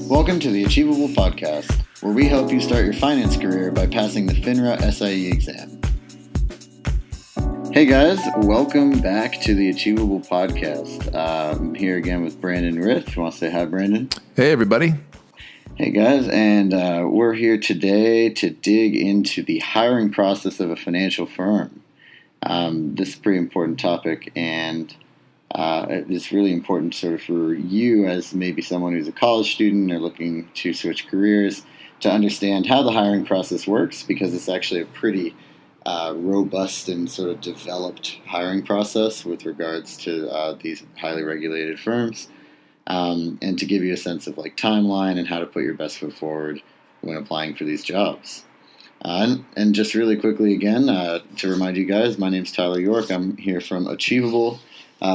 Welcome to the Achievable Podcast, where we help you start your finance career by passing the FINRA SIE exam. Hey guys, welcome back to the Achievable Podcast. I'm here again with Brandon Rith. You want to say hi, Brandon? Hey everybody. Hey guys, and we're here today to dig into the hiring process of a financial firm. This is a pretty important topic, and it's really important sort of for you as maybe someone who's a college student or looking to switch careers to understand how the hiring process works, because it's actually a pretty robust and sort of developed hiring process with regards to these highly regulated firms, and to give you a sense of like timeline and how to put your best foot forward when applying for these jobs. And just really quickly again, to remind you guys, my name's Tyler York. I'm here from Achievable.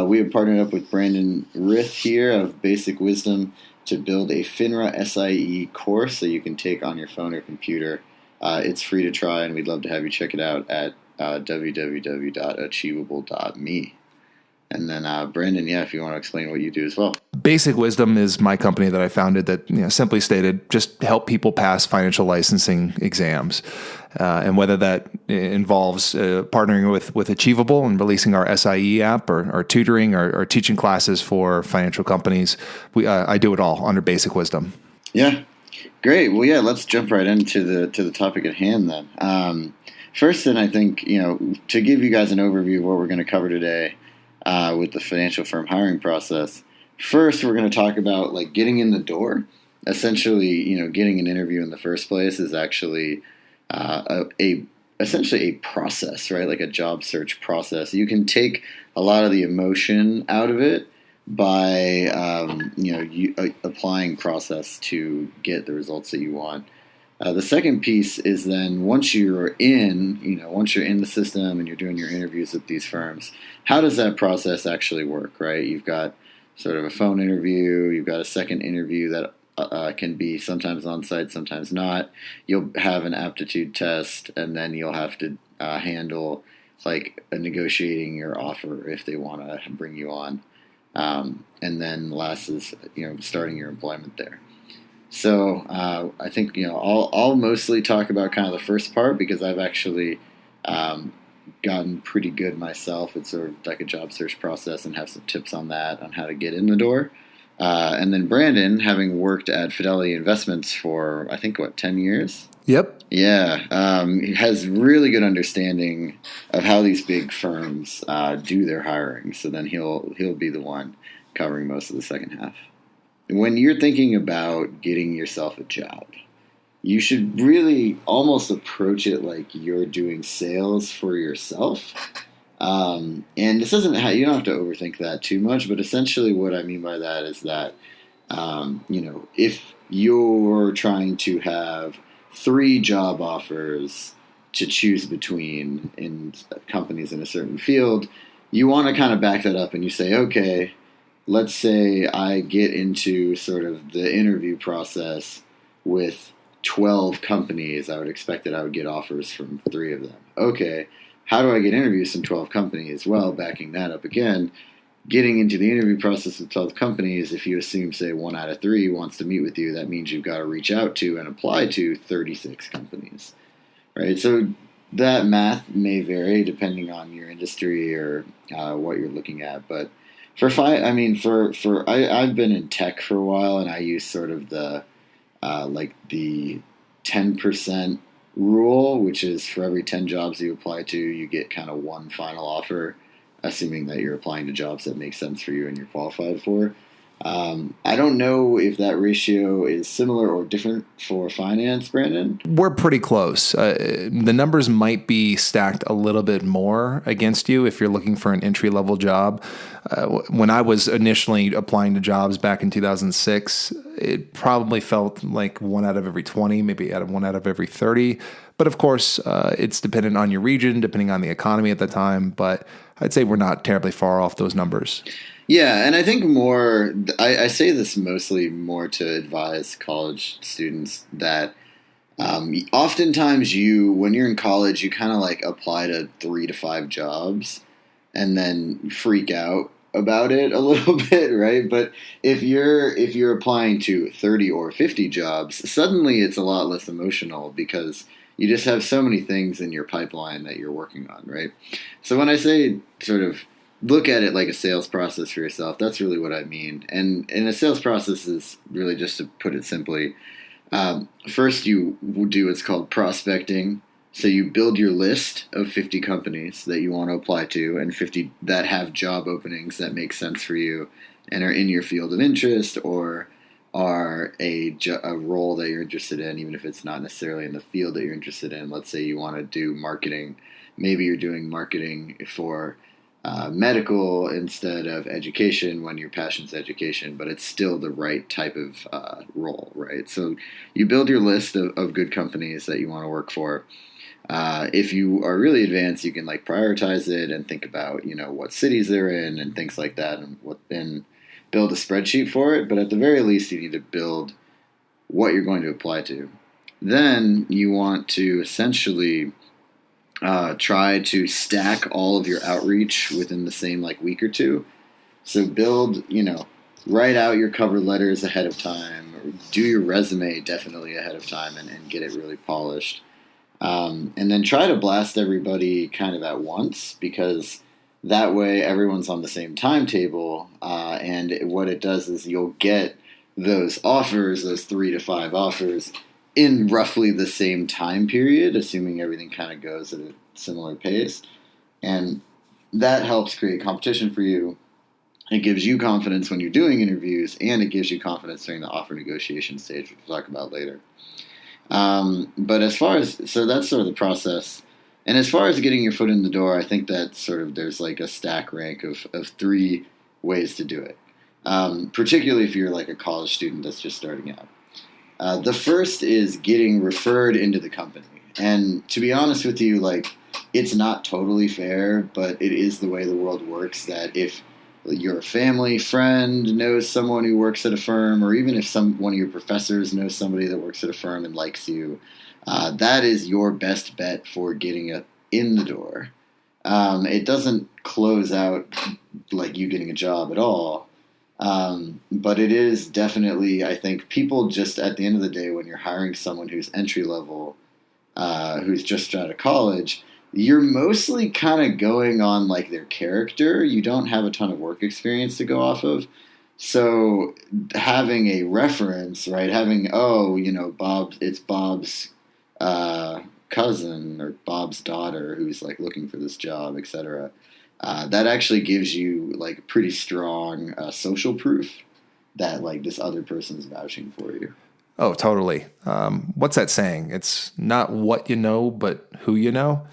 We have partnered up with Brandon Rith here of Basic Wisdom to build a FINRA SIE course that you can take on your phone or computer. It's free to try, and we'd love to have you check it out at www.achievable.me. And then, Brandon, if you want to explain what you do as well. Basic Wisdom is my company that I founded that, simply stated, just help people pass financial licensing exams. And whether that involves partnering with Achievable and releasing our SIE app or tutoring or teaching classes for financial companies, I do it all under Basic Wisdom. Yeah, great. Well, let's jump right into the topic at hand then. First, then I think, to give you guys an overview of what we're going to cover today, with the financial firm hiring process. First, we're going to talk about like getting in the door. Essentially, getting an interview in the first place is actually essentially a process, right? Like a job search process. You can take a lot of the emotion out of it by applying process to get the results that you want. The second piece is then once you're in the system and you're doing your interviews with these firms, how does that process actually work, right? You've got sort of a phone interview, you've got a second interview that can be sometimes on-site, sometimes not. You'll have an aptitude test, and then you'll have to handle like negotiating your offer if they want to bring you on. And then last is, starting your employment there. So I think, I'll mostly talk about kind of the first part because I've actually gotten pretty good myself at sort of like a job search process and have some tips on that, on how to get in the door. And then Brandon, having worked at Fidelity Investments for, I think, 10 years? Yep. Yeah. He has really good understanding of how these big firms do their hiring. So then he'll be the one covering most of the second half. When you're thinking about getting yourself a job, you should really almost approach it like you're doing sales for yourself. And this isn't you don't have to overthink that too much, but essentially what I mean by that is that, if you're trying to have 3 job offers to choose between in companies in a certain field, you want to kind of back that up and you say, okay, let's say I get into sort of the interview process with 12 companies. I would expect that I would get offers from 3 of them. Okay, how do I get interviews from 12 companies? Well, backing that up again, getting into the interview process with 12 companies, if you assume, say, 1 out of 3 wants to meet with you, that means you've got to reach out to and apply to 36 companies, right? So that math may vary depending on your industry or what you're looking at, but I've been in tech for a while, and I use sort of the 10% rule, which is for every 10 jobs you apply to, you get kind of 1 final offer, assuming that you're applying to jobs that make sense for you and you're qualified for. I don't know if that ratio is similar or different for finance, Brandon. We're pretty close. The numbers might be stacked a little bit more against you if you're looking for an entry-level job. When I was initially applying to jobs back in 2006, it probably felt like 1 out of every 20, maybe 1 out of every 30. But of course, it's dependent on your region, depending on the economy at the time. But I'd say we're not terribly far off those numbers. Yeah, and I think I say this mostly more to advise college students that oftentimes when you're in college, you kind of like apply to 3 to 5 jobs and then freak out about it a little bit, right? But if you're applying to 30 or 50 jobs, suddenly it's a lot less emotional because you just have so many things in your pipeline that you're working on, right? So when I say sort of look at it like a sales process for yourself, that's really what I mean. And a sales process is really, just to put it simply, first you do what's called prospecting. So you build your list of 50 companies that you want to apply to, and 50 that have job openings that make sense for you and are in your field of interest, or are a role that you're interested in, even if it's not necessarily in the field that you're interested in. Let's say you want to do marketing. Maybe you're doing marketing for medical instead of education when your passion's education, but it's still the right type of role, right? So you build your list of good companies that you want to work for. If you are really advanced, you can like prioritize it and think about, what cities they're in and things like that, and build a spreadsheet for it. But at the very least, you need to build what you're going to apply to. Then you want to essentially try to stack all of your outreach within the same like week or two. So write out your cover letters ahead of time, or do your resume definitely ahead of time, and get it really polished. And then try to blast everybody kind of at once, because that way everyone's on the same timetable. And what it does is you'll get those 3 to 5 offers in roughly the same time period, assuming everything kind of goes at a similar pace. And that helps create competition for you. It gives you confidence when you're doing interviews, and it gives you confidence during the offer negotiation stage, which we'll talk about later. But that's sort of the process. And as far as getting your foot in the door, I think that there's like a stack rank of 3 ways to do it. Particularly if you're like a college student that's just starting out. The first is getting referred into the company. And to be honest with you, like, it's not totally fair, but it is the way the world works, that if your family friend knows someone who works at a firm, or even if one of your professors knows somebody that works at a firm and likes you, that is your best bet for getting in the door. It doesn't close out like you getting a job at all, but it is definitely, I think, people just at the end of the day, when you're hiring someone who's entry level, who's just out of college, you're mostly kind of going on like their character. You don't have a ton of work experience to go off of. So having a reference, right? It's Bob's cousin or Bob's daughter who's like looking for this job, etc. That actually gives you like pretty strong social proof that like this other person's vouching for you. Oh, totally. What's that saying? It's not what you know, but who you know.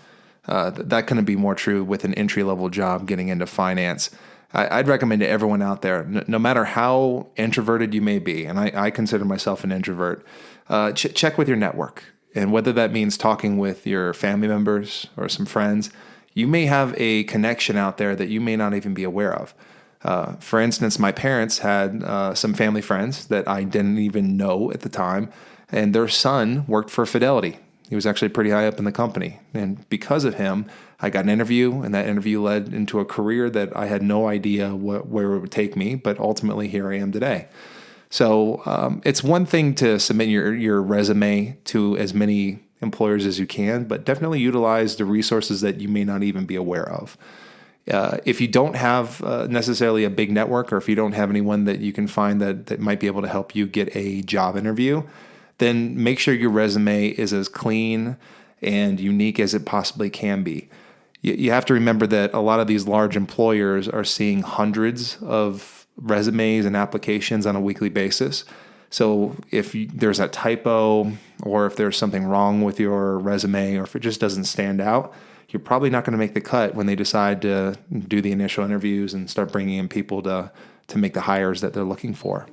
That couldn't be more true with an entry-level job getting into finance. I'd recommend to everyone out there, no matter how introverted you may be, and I consider myself an introvert, check with your network. And whether that means talking with your family members or some friends, you may have a connection out there that you may not even be aware of. For instance, my parents had some family friends that I didn't even know at the time, and their son worked for Fidelity. He was actually pretty high up in the company. And because of him, I got an interview, and that interview led into a career that I had no idea where it would take me, but ultimately here I am today. So it's one thing to submit your resume to as many employers as you can, but definitely utilize the resources that you may not even be aware of. If you don't have necessarily a big network, or if you don't have anyone that you can find that might be able to help you get a job interview, then make sure your resume is as clean and unique as it possibly can be. You have to remember that a lot of these large employers are seeing hundreds of resumes and applications on a weekly basis. So if there's a typo, or if there's something wrong with your resume, or if it just doesn't stand out, you're probably not going to make the cut when they decide to do the initial interviews and start bringing in people to make the hires that they're looking for.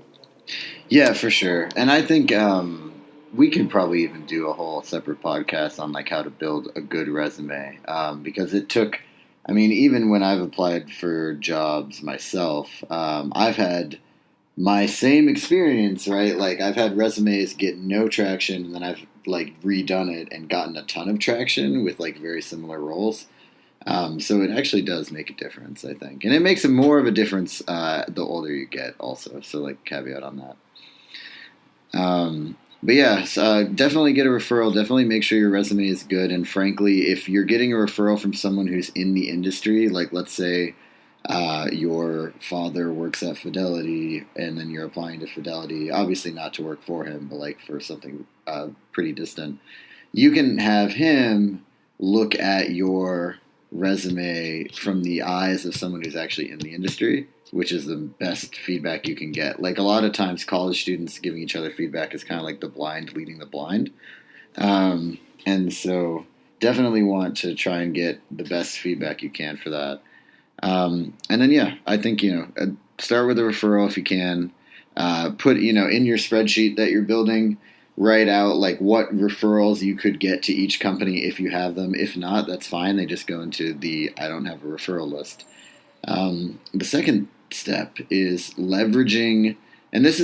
Yeah, for sure. And I think we could probably even do a whole separate podcast on like how to build a good resume, because it took, even when I've applied for jobs myself, I've had my same experience, right? Like I've had resumes get no traction, and then I've like redone it and gotten a ton of traction with like very similar roles. So it actually does make a difference, I think. And it makes it more of a difference the older you get also. So like caveat on that. But yeah, definitely get a referral. Definitely make sure your resume is good. And frankly, if you're getting a referral from someone who's in the industry, like let's say your father works at Fidelity and then you're applying to Fidelity, obviously not to work for him, but like for something pretty distant, you can have him look at your resume from the eyes of someone who's actually in the industry, which is the best feedback you can get. Like a lot of times college students giving each other feedback is kind of like the blind leading the blind. And so definitely want to try and get the best feedback you can for that. And then, yeah, I think, start with a referral if you can. Put, in your spreadsheet that you're building, write out like what referrals you could get to each company if you have them. If not, that's fine. They just go into the I don't have a referral list. The second step is leveraging, and this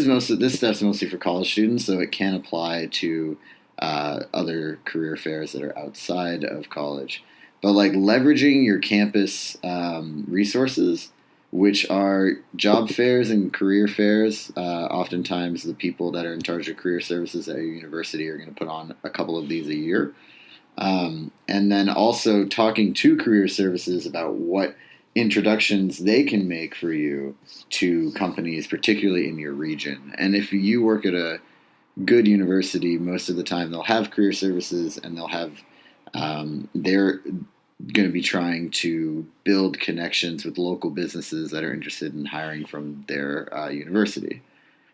step's mostly for college students, so it can apply to other career fairs that are outside of college. But like leveraging your campus resources, which are job fairs and career fairs. Oftentimes, the people that are in charge of career services at your university are going to put on a couple of these a year. And then also talking to career services about what introductions they can make for you to companies, particularly in your region. And if you work at a good university, most of the time they'll have career services and they'll have they're going to be trying to build connections with local businesses that are interested in hiring from their university,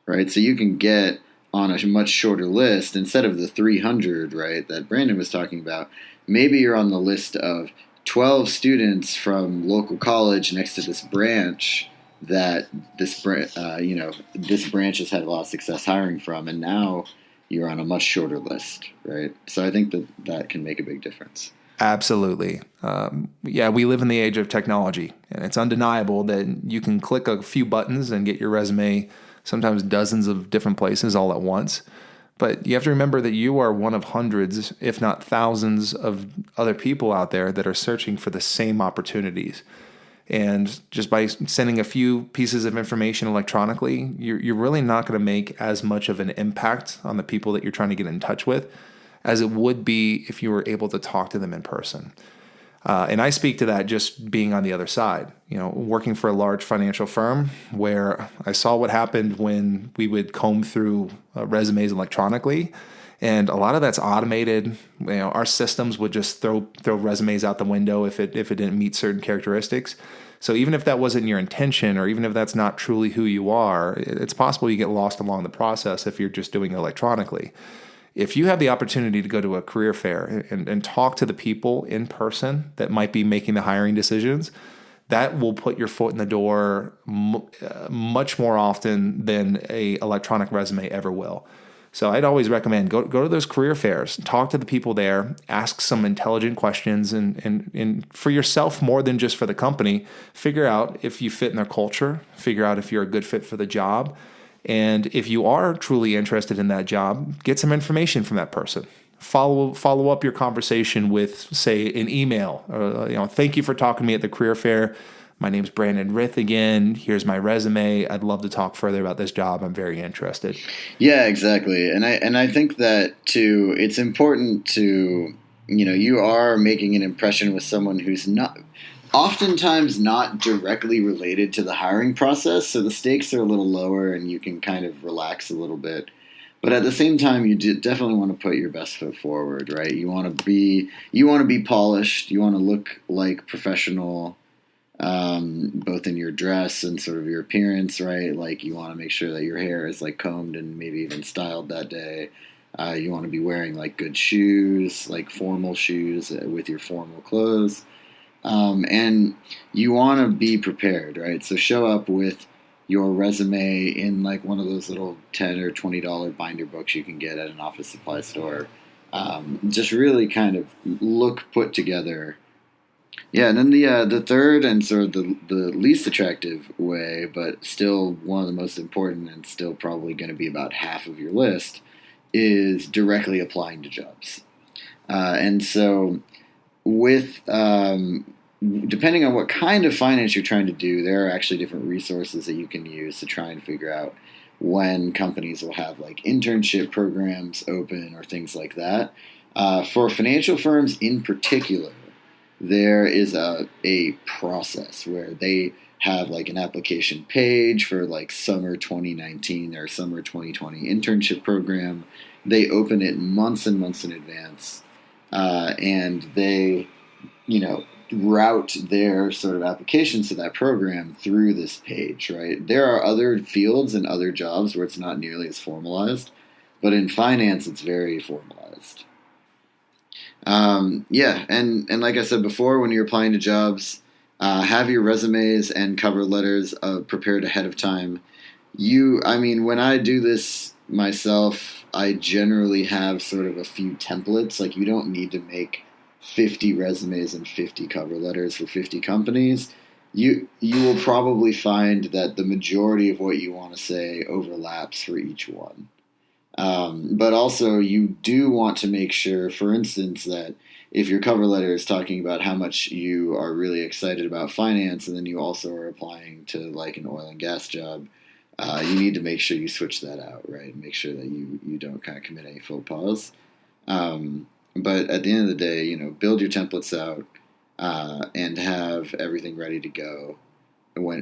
right? So you can get on a much shorter list instead of the 300, right, that Brandon was talking about. Maybe you're on the list of 12 students from local college next to this branch that this branch has had a lot of success hiring from, and now you're on a much shorter list, right? So I think that can make a big difference. Absolutely. We live in the age of technology, and it's undeniable that you can click a few buttons and get your resume sometimes dozens of different places all at once. But you have to remember that you are one of hundreds, if not thousands, of other people out there that are searching for the same opportunities. And just by sending a few pieces of information electronically, you're really not going to make as much of an impact on the people that you're trying to get in touch with as it would be if you were able to talk to them in person. And I speak to that just being on the other side, working for a large financial firm where I saw what happened when we would comb through resumes electronically. And a lot of that's automated. Our systems would just throw resumes out the window if it didn't meet certain characteristics. So even if that wasn't your intention, or even if that's not truly who you are, it's possible you get lost along the process if you're just doing it electronically. If you have the opportunity to go to a career fair and talk to the people in person that might be making the hiring decisions, that will put your foot in the door much more often than a electronic resume ever will. So I'd always recommend go to those career fairs, talk to the people there, ask some intelligent questions, and for yourself more than just for the company, figure out if you fit in their culture, figure out if you're a good fit for the job. And if you are truly interested in that job, get some information from that person. Follow up your conversation with, say, an email. Thank you for talking to me at the career fair. My name's Brandon Rith again. Here's my resume. I'd love to talk further about this job. I'm very interested. Yeah, exactly. And I think that too, it's important to, you are making an impression with someone who's oftentimes not directly related to the hiring process, so the stakes are a little lower and you can kind of relax a little bit. But at the same time, you definitely want to put your best foot forward, right? You want to be polished. You want to look like professional, both in your dress and sort of your appearance, right? Like you want to make sure that your hair is like combed and maybe even styled that day. You want to be wearing like good shoes, like formal shoes with your formal clothes. And you want to be prepared, right? So show up with your resume in like one of those little $10 or $20 binder books you can get at an office supply store. Just really kind of look put together. Yeah, and then the third and sort of the least attractive way, but still one of the most important and still probably going to be about half of your list, is directly applying to jobs. And so with depending on what kind of finance you're trying to do, there are actually different resources that you can use to try and figure out when companies will have like internship programs open or things like that. For financial firms in particular, there is a process where they have like an application page for like summer 2019 or summer 2020 internship program. They open it months and months in advance, and they, route their sort of applications to that program through this page, right? There are other fields and other jobs where it's not nearly as formalized, but in finance, it's very formalized. Yeah, and like I said before, when you're applying to jobs, have your resumes and cover letters prepared ahead of time. When I do this myself, I generally have sort of a few templates. Like, you don't need to make 50 resumes and 50 cover letters for 50 companies. You will probably find that the majority of what you want to say overlaps for each one. But also, you do want to make sure, for instance, that if your cover letter is talking about how much you are really excited about finance, and then you also are applying to like an oil and gas job, you need to make sure you switch that out, right? Make sure that you don't kind of commit any faux pas. But at the end of the day, build your templates out and have everything ready to go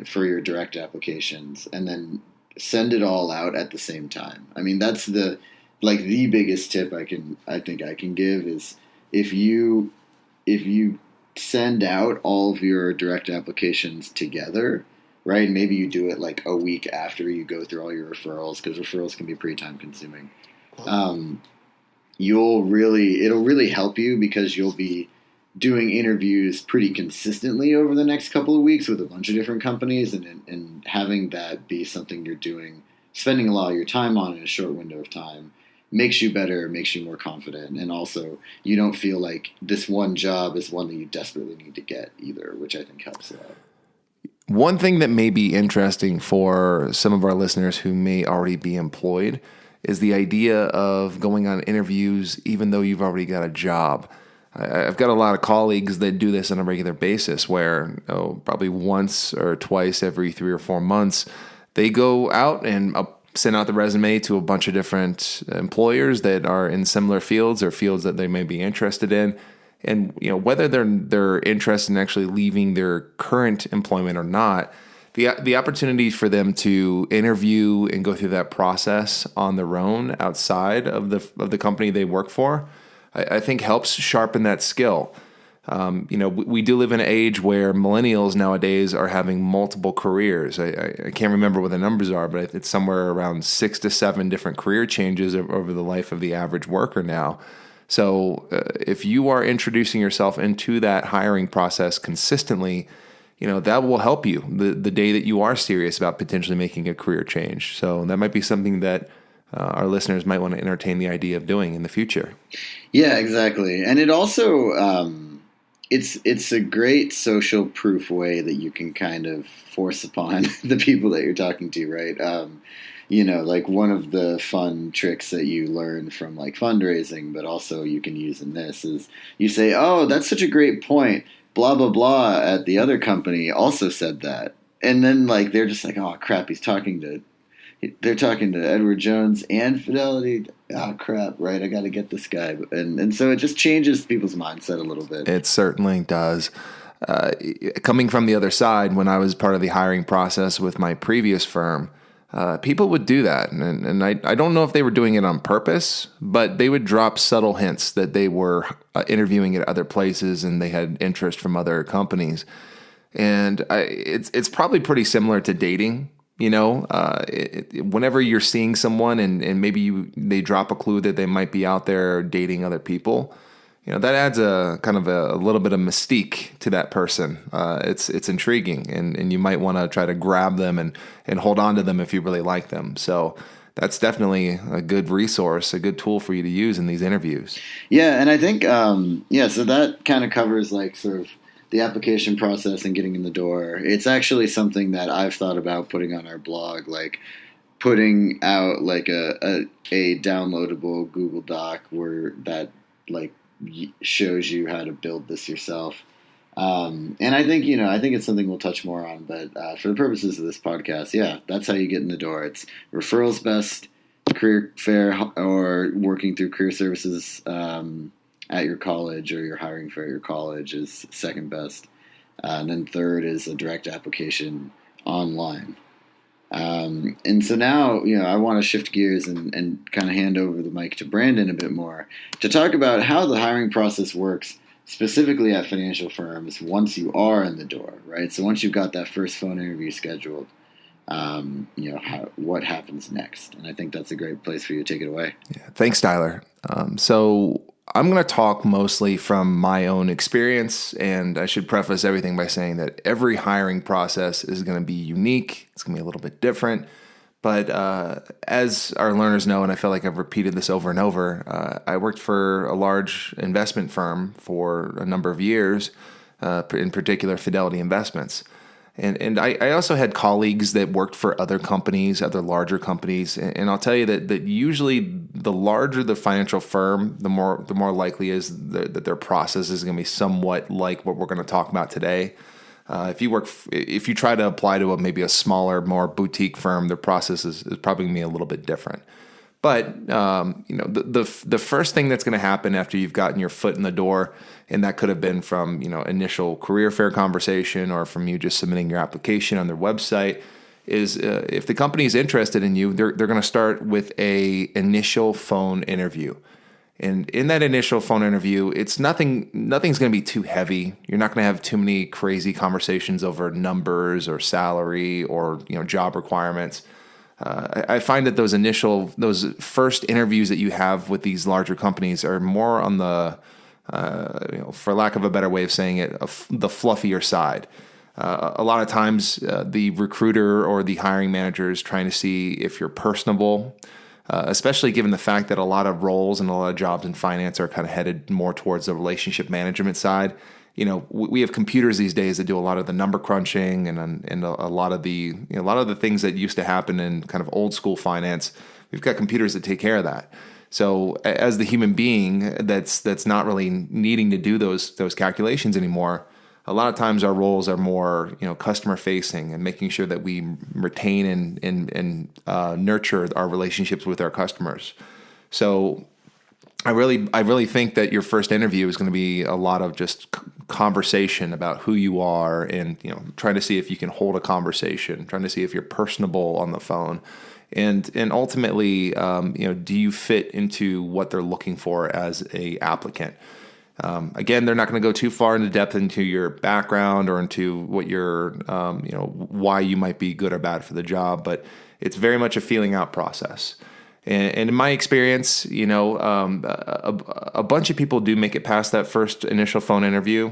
for your direct applications, and then send it all out at the same time. I mean, that's the biggest tip I think I can give is if you send out all of your direct applications together, right? Maybe you do it like a week after you go through all your referrals, because referrals can be pretty time consuming. It'll really help you, because you'll be doing interviews pretty consistently over the next couple of weeks with a bunch of different companies, and having that be something you're doing, spending a lot of your time on in a short window of time, makes you better, makes you more confident, and also you don't feel like this one job is one that you desperately need to get either, which I think helps a lot. One thing that may be interesting for some of our listeners who may already be employed is the idea of going on interviews even though you've already got a job. I've got a lot of colleagues that do this on a regular basis where probably once or twice every 3 or 4 months, they go out and send out the resume to a bunch of different employers that are in similar fields or fields that they may be interested in. And whether they're interested in actually leaving their current employment or not, the opportunity for them to interview and go through that process on their own outside of the company they work for, I think helps sharpen that skill. We do live in an age where millennials nowadays are having multiple careers. I can't remember what the numbers are, but it's somewhere around 6 to 7 different career changes over the life of the average worker now. So if you are introducing yourself into that hiring process consistently, that will help you the day that you are serious about potentially making a career change. So that might be something that our listeners might want to entertain the idea of doing in the future. Yeah, exactly. And it also, it's a great social proof way that you can kind of force upon the people that you're talking to, right? Like one of the fun tricks that you learn from like fundraising, but also you can use in this, is you say, "Oh, that's such a great point. Blah, blah, blah at the other company also said that." And then like, they're just like, "Oh crap, they're talking to Edward Jones and Fidelity. Oh crap, right? I got to get this guy." And so it just changes people's mindset a little bit. It certainly does. Coming from the other side, when I was part of the hiring process with my previous firm, people would do that. And I don't know if they were doing it on purpose, but they would drop subtle hints that they were interviewing at other places and they had interest from other companies. And it's probably pretty similar to dating. Whenever you're seeing someone and maybe they drop a clue that they might be out there dating other people, that adds a kind of a little bit of mystique to that person. It's intriguing, and you might want to try to grab them and hold on to them if you really like them. So that's definitely a good resource, a good tool for you to use in these interviews. Yeah, and I think, so that kind of covers like sort of the application process and getting in the door. It's actually something that I've thought about putting on our blog, like putting out like a downloadable Google Doc where that like shows you how to build this yourself. And I think, I think it's something we'll touch more on, but for the purposes of this podcast, yeah, that's how you get in the door. It's referrals best, career fair, or working through career services at your college, or your hiring fair at your college is second best. And then third is a direct application online. And so now, I want to shift gears and kind of hand over the mic to Brandon a bit more to talk about how the hiring process works, specifically at financial firms, once you are in the door, right? So once you've got that first phone interview scheduled, what happens next? And I think that's a great place for you to take it away. Yeah, thanks, Tyler. So I'm going to talk mostly from my own experience, and I should preface everything by saying that every hiring process is going to be unique. It's going to be a little bit different. But as our learners know, and I feel like I've repeated this over and over, I worked for a large investment firm for a number of years, in particular Fidelity Investments. And I also had colleagues that worked for other companies, other larger companies, and I'll tell you that usually the larger the financial firm, the more likely is that their process is going to be somewhat like what we're going to talk about today. If you try to apply to maybe a smaller, more boutique firm, their process is probably going to be a little bit different. But the first thing that's going to happen after you've gotten your foot in the door, and that could have been from initial career fair conversation or from you just submitting your application on their website, is if the company is interested in you, they're going to start with a initial phone interview. And in that initial phone interview, nothing's going to be too heavy. You're not going to have too many crazy conversations over numbers or salary or job requirements. I find that those first interviews that you have with these larger companies are more on the, for lack of a better way of saying it, the fluffier side. A lot of times, the recruiter or the hiring manager is trying to see if you're personable, especially given the fact that a lot of roles and a lot of jobs in finance are kind of headed more towards the relationship management side. We have computers these days that do a lot of the number crunching and a lot of the things that used to happen in kind of old school finance. We've got computers that take care of that. So as the human being that's not really needing to do those calculations anymore, a lot of times our roles are more customer facing and making sure that we retain and nurture our relationships with our customers. So I really think that your first interview is going to be a lot of just conversation about who you are and trying to see if you can hold a conversation, trying to see if you're personable on the phone, and ultimately do you fit into what they're looking for as a applicant. Again, they're not going to go too far into depth into your background or into what your why you might be good or bad for the job, but it's very much a feeling out process. And in my experience, a bunch of people do make it past that first initial phone interview.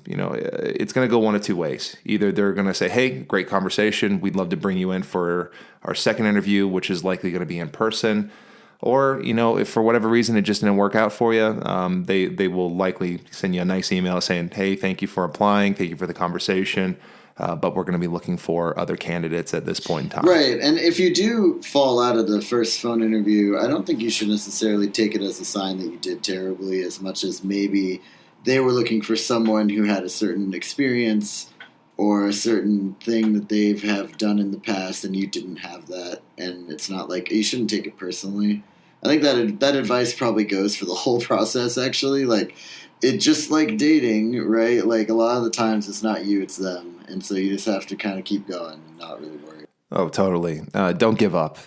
It's going to go one of two ways. Either they're going to say, "Hey, great conversation. We'd love to bring you in for our second interview," which is likely going to be in person. Or, if for whatever reason it just didn't work out for you, they will likely send you a nice email saying, "Hey, thank you for applying. Thank you for the conversation. But we're going to be looking for other candidates at this point in time." Right. And if you do fall out of the first phone interview, I don't think you should necessarily take it as a sign that you did terribly, as much as maybe they were looking for someone who had a certain experience or a certain thing that they have done in the past and you didn't have that. And it's not like you shouldn't take it personally. I think that advice probably goes for the whole process, actually. Like, it just like dating, right? Like, a lot of the times it's not you, it's them. And so you just have to kind of keep going and not really worry. Oh, totally. Don't give up.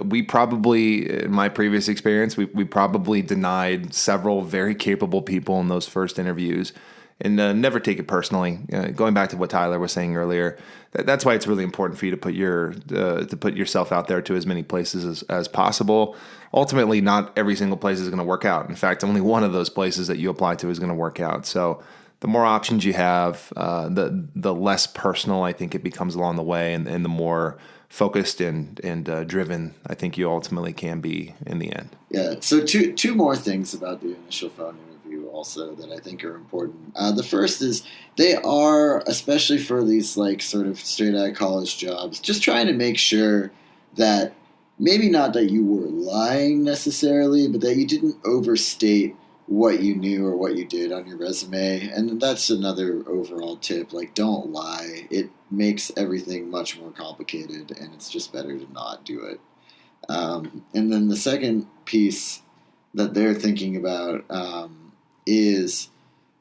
We probably, in my previous experience, we probably denied several very capable people in those first interviews. And never take it personally. Going back to what Tyler was saying earlier, that's why it's really important for you to put yourself out there to as many places as possible. Ultimately, not every single place is going to work out. In fact, only one of those places that you apply to is going to work out. So the more options you have, the less personal I think it becomes along the way, and the more focused and driven I think you ultimately can be in the end. Yeah. So two more things about the initial phone interview also that I think are important. The first is they are, especially for these like sort of straight out of college jobs, just trying to make sure that maybe not that you were lying necessarily, but that you didn't overstate what you knew or what you did on your resume. And that's another overall tip. Like, don't lie. It makes everything much more complicated, and it's just better to not do it. And then the second piece that they're thinking about is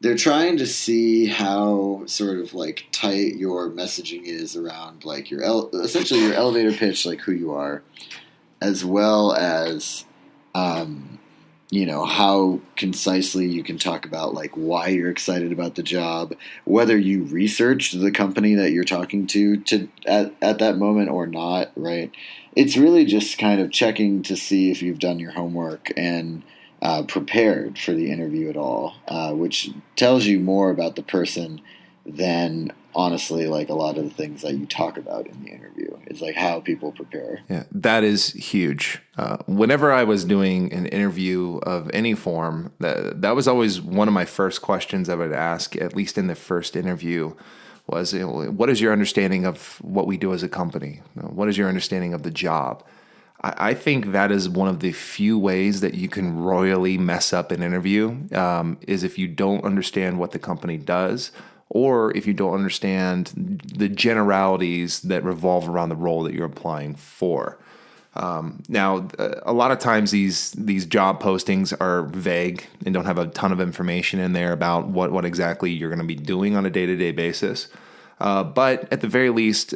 they're trying to see how sort of like tight your messaging is around like your essentially your elevator pitch, like who you are, as well as how concisely you can talk about like why you're excited about the job, whether you researched the company that you're talking to at that moment or not, right? It's really just kind of checking to see if you've done your homework and prepared for the interview at all, which tells you more about the person than honestly like a lot of the things that you talk about in the interview. It's like how people prepare. Yeah, that is huge. Whenever I was doing an interview of any form, that was always one of my first questions I would ask, at least in the first interview, was, what is your understanding of what we do as a company? What is your understanding of the job? I think that is one of the few ways that you can royally mess up an interview, is if you don't understand what the company does, or if you don't understand the generalities that revolve around the role that you're applying for. Now, a lot of times these job postings are vague and don't have a ton of information in there about what exactly you're going to be doing on a day-to-day basis. But at the very least,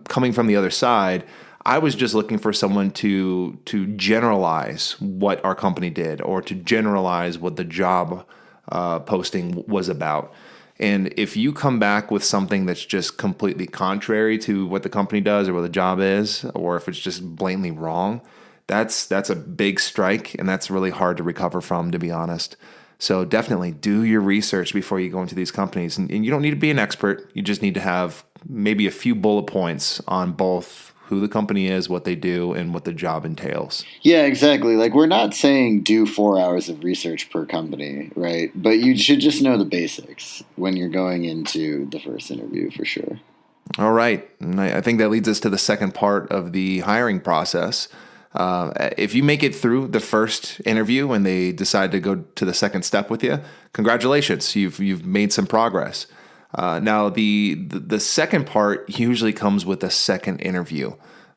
coming from the other side, I was just looking for someone to generalize what our company did, or to generalize what the job posting was about. And if you come back with something that's just completely contrary to what the company does or what the job is, or if it's just blatantly wrong, that's a big strike, and that's really hard to recover from, to be honest. So definitely do your research before you go into these companies. And you don't need to be an expert. You just need to have maybe a few bullet points on both who the company is, what they do, and what the job entails. Yeah, exactly. Like, we're not saying do 4 hours of research per company, right? But you should just know the basics when you're going into the first interview, for sure. All right. And I think that leads us to the second part of the hiring process. If you make it through the first interview and they decide to go to the second step with you, congratulations. You've made some progress. Now, the second part usually comes with a second interview.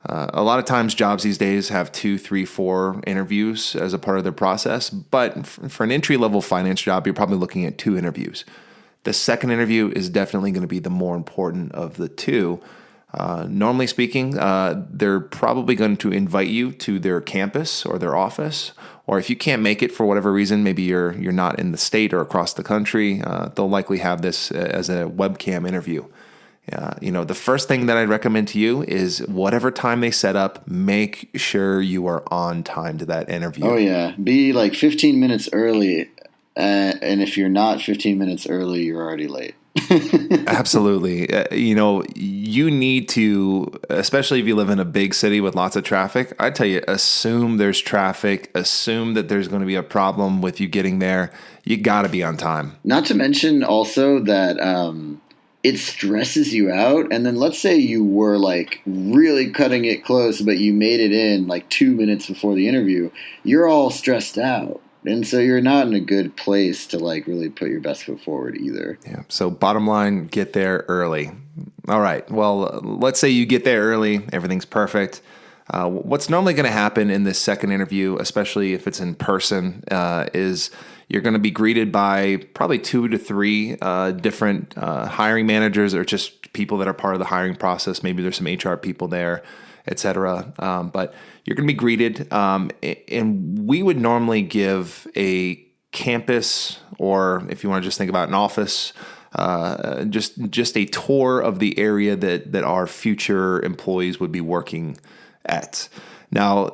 A lot of times jobs these days have 2, 3, 4 interviews as a part of their process, but for an entry-level finance job, you're probably looking at 2 interviews. The second interview is definitely going to be the more important of the 2. Normally speaking, they're probably going to invite you to their campus or their office, or if you can't make it for whatever reason, maybe you're not in the state or across the country, they'll likely have this as a webcam interview. The first thing that I'd recommend to you is whatever time they set up, make sure you are on time to that interview. Oh yeah, be like 15 minutes early, and if you're not 15 minutes early, you're already late. Absolutely. You need to, especially if you live in a big city with lots of traffic, I tell you, assume there's traffic, assume that there's going to be a problem with you getting there. You got to be on time. Not to mention also that it stresses you out. And then let's say you were like really cutting it close, but you made it in like 2 minutes before the interview. You're all stressed out. And so you're not in a good place to like really put your best foot forward either. Yeah. So bottom line, get there early. All right. Well, let's say you get there early. Everything's perfect. What's normally going to happen in this second interview, especially if it's in person, is you're going to be greeted by probably 2 to 3 different hiring managers, or just people that are part of the hiring process. Maybe there's some HR people there, et cetera. But you're going to be greeted. And we would normally give a campus, or if you want to just think about an office, just a tour of the area that our future employees would be working at. Now,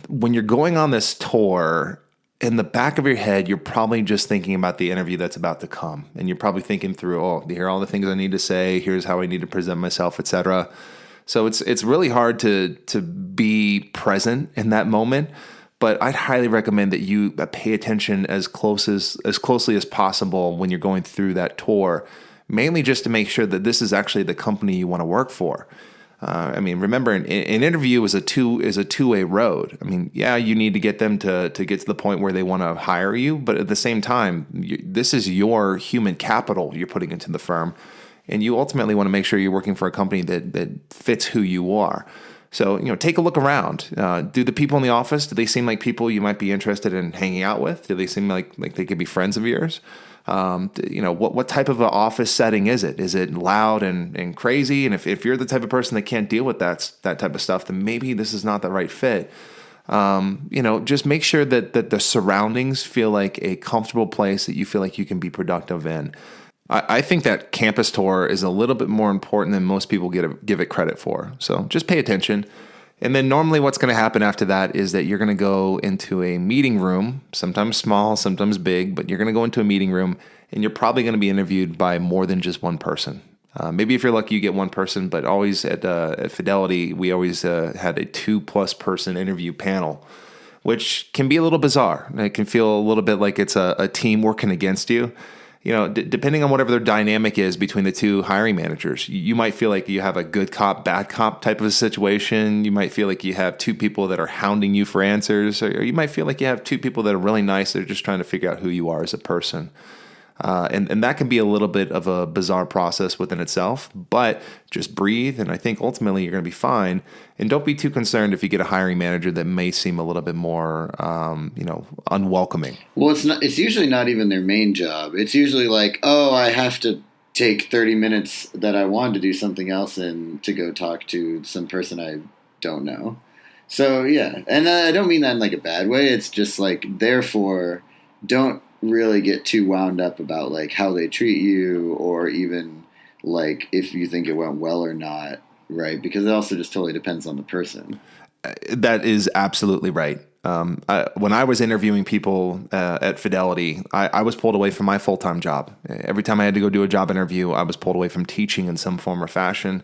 when you're going on this tour, in the back of your head, you're probably just thinking about the interview that's about to come. And you're probably thinking through, here are all the things I need to say. Here's how I need to present myself, et cetera. So it's really hard to be present in that moment, but I'd highly recommend that you pay attention as closely as possible when you're going through that tour, mainly just to make sure that this is actually the company you want to work for. I mean, remember, an interview is a two-way road. I mean, yeah, you need to get them to get to the point where they want to hire you, but at the same time, this is your human capital you're putting into the firm, and you ultimately want to make sure you're working for a company that fits who you are. So, take a look around. Do the people in the office, do they seem like people you might be interested in hanging out with? Do they seem like they could be friends of yours? What type of an office setting is it? Is it loud and crazy? And if you're the type of person that can't deal with that type of stuff, then maybe this is not the right fit. Just make sure that the surroundings feel like a comfortable place that you feel like you can be productive in. I think that campus tour is a little bit more important than most people give it credit for. So just pay attention. And then normally what's going to happen after that is that you're going to go into a meeting room, sometimes small, sometimes big, but you're going to go into a meeting room and you're probably going to be interviewed by more than just one person. Maybe if you're lucky, you get one person, but always at Fidelity, we always had a 2+ person interview panel, which can be a little bizarre. It can feel a little bit like it's a team working against you. Depending on whatever their dynamic is between the two hiring managers, you might feel like you have a good cop, bad cop type of a situation. You might feel like you have two people that are hounding you for answers, or you might feel like you have two people that are really nice. They're just trying to figure out who you are as a person. And that can be a little bit of a bizarre process within itself, but just breathe. And I think ultimately you're going to be fine. And don't be too concerned if you get a hiring manager that may seem a little bit more, unwelcoming. Well, it's usually not even their main job. It's usually like, oh, I have to take 30 minutes that I wanted to do something else in to go talk to some person I don't know. So, yeah. And I don't mean that in like a bad way. It's just like, therefore, don't really get too wound up about like how they treat you or even like if you think it went well or not, right? Because it also just totally depends on the person. That is absolutely right. When I was interviewing people at Fidelity, I was pulled away from my full-time job. Every time I had to go do a job interview, I was pulled away from teaching in some form or fashion.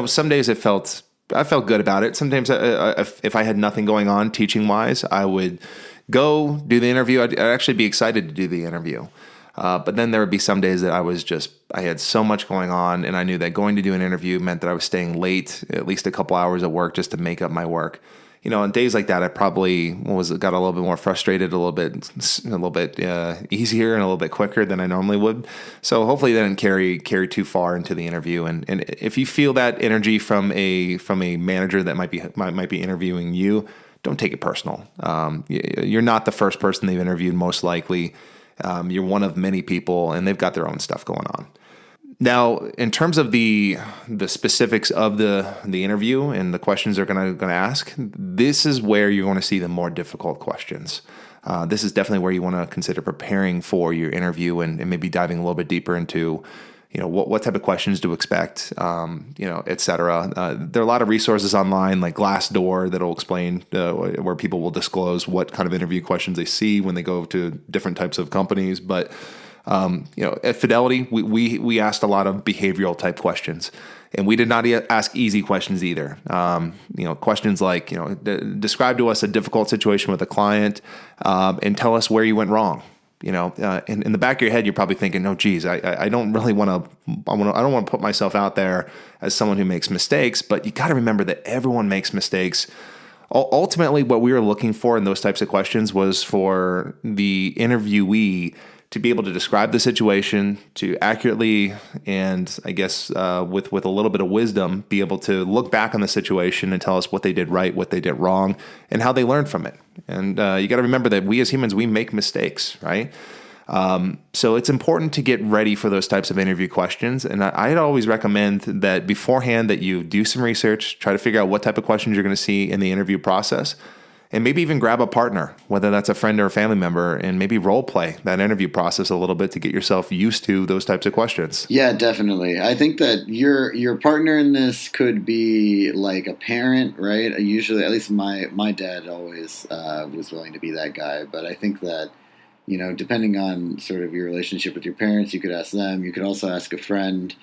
Some days I felt good about it. Sometimes if I had nothing going on teaching-wise, I would go do the interview. I'd actually be excited to do the interview. But then there would be some days that I had so much going on, and I knew that going to do an interview meant that I was staying late, at least a couple hours at work just to make up my work. On days like that, I probably got a little bit more frustrated, a little bit easier and a little bit quicker than I normally would. So hopefully that didn't carry too far into the interview. And if you feel that energy from a manager that might be interviewing you, don't take it personal. You're not the first person they've interviewed, most likely. You're one of many people, and they've got their own stuff going on. Now, in terms of the specifics of the interview and the questions they're going to ask, this is where you're going to see the more difficult questions. This is definitely where you want to consider preparing for your interview and maybe diving a little bit deeper into what type of questions to expect, et cetera. There are a lot of resources online like Glassdoor that'll explain where people will disclose what kind of interview questions they see when they go to different types of companies. But, at Fidelity, we asked a lot of behavioral type questions, and we did not ask easy questions either. Questions like, describe to us a difficult situation with a client and tell us where you went wrong. In the back of your head, you're probably thinking, "Oh, geez, I don't really want to. I don't want to put myself out there as someone who makes mistakes." But you got to remember that everyone makes mistakes. Ultimately, what we were looking for in those types of questions was for the interviewee to be able to describe the situation, to accurately and I guess with a little bit of wisdom, be able to look back on the situation and tell us what they did right, what they did wrong, and how they learned from it. And you got to remember that we as humans, we make mistakes, right? So it's important to get ready for those types of interview questions. And I'd always recommend that beforehand that you do some research, try to figure out what type of questions you're going to see in the interview process, and maybe even grab a partner, whether that's a friend or a family member, and maybe role play that interview process a little bit to get yourself used to those types of questions. Yeah, definitely. I think that your partner in this could be like a parent, right? Usually, at least my dad always was willing to be that guy. But I think that, depending on sort of your relationship with your parents, you could ask them. You could also ask a friend,